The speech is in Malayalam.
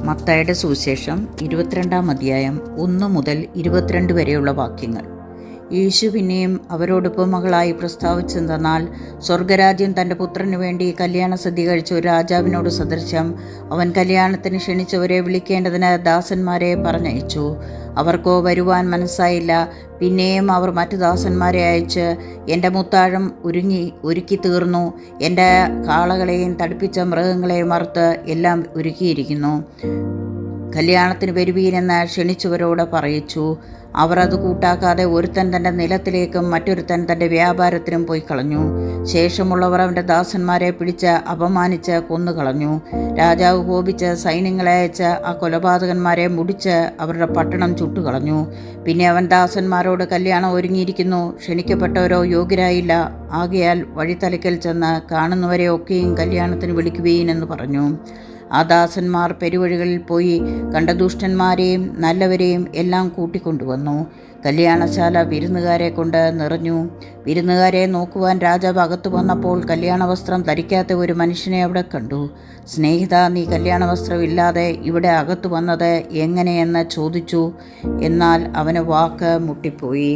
മത്തായിയുടെ സുവിശേഷം 22-ാം അധ്യായം 1 മുതൽ 22 വരെയുള്ള വാക്യങ്ങൾ. യേശു പിന്നെയും അവരോട് ഉപമകളായി പ്രസ്താവിച്ചെന്തെന്നാൽ, സ്വർഗരാജ്യം തൻ്റെ പുത്രനു വേണ്ടി കല്യാണ സദ്യ കഴിച്ച ഒരു രാജാവിനോട് സദൃശം. അവൻ കല്യാണത്തിന് ക്ഷണിച്ചവരെ വിളിക്കേണ്ടതിന് ദാസന്മാരെ പറഞ്ഞയച്ചു. അവർക്കോ വരുവാൻ മനസ്സായില്ല. പിന്നെയും അവർ മറ്റു ദാസന്മാരെ അയച്ച്, എൻ്റെ മുത്താഴം ഒരുക്കി തീർന്നു, എൻ്റെ കാളകളെയും തടിപ്പിച്ച മൃഗങ്ങളെയും അറുത്ത് എല്ലാം ഒരുക്കിയിരിക്കുന്നു, കല്യാണത്തിന് വരുവീനെന്ന് ക്ഷണിച്ചവരോട് പറയിച്ചു. അവർ അത് കൂട്ടാക്കാതെ ഒരുത്തൻ തൻ്റെ നിലത്തിലേക്കും മറ്റൊരുത്തൻ തൻ്റെ വ്യാപാരത്തിനും പോയി കളഞ്ഞു. ശേഷമുള്ളവർ അവൻ്റെ ദാസന്മാരെ പിടിച്ച് അപമാനിച്ച് കൊന്നുകളഞ്ഞു. രാജാവ് കോപിച്ച് സൈന്യങ്ങളെ അയച്ച് ആ കൊലപാതകന്മാരെ മുടിച്ച് അവരുടെ പട്ടണം ചുട്ടുകളഞ്ഞു. പിന്നെ അവൻ ദാസന്മാരോട്, കല്യാണം ഒരുങ്ങിയിരിക്കുന്നു, ക്ഷണിക്കപ്പെട്ടവരോ യോഗ്യരായില്ല. ആകയാൽ വഴിത്തലയ്ക്കൽ ചെന്ന് കാണുന്നവരെ ഒക്കെയും കല്യാണത്തിന് വിളിക്കുവീനെന്ന് പറഞ്ഞു. ആ ദാസന്മാർ പെരുവഴികളിൽ പോയി കണ്ട ദുഷ്ടന്മാരെയും നല്ലവരെയും എല്ലാം കൂട്ടിക്കൊണ്ടുവന്നു. കല്യാണശാല വിരുന്നുകാരെ കൊണ്ട് നിറഞ്ഞു. വിരുന്നുകാരെ നോക്കുവാൻ രാജാവ് അകത്തു വന്നപ്പോൾ കല്യാണ വസ്ത്രം ധരിക്കാത്ത ഒരു മനുഷ്യനെ അവിടെ കണ്ടു. സ്നേഹിത, നീ കല്യാണ വസ്ത്രമില്ലാതെ ഇവിടെ അകത്തു വന്നത് എങ്ങനെയെന്ന് ചോദിച്ചു. എന്നാൽ അവന് വാക്ക് മുട്ടിപ്പോയി.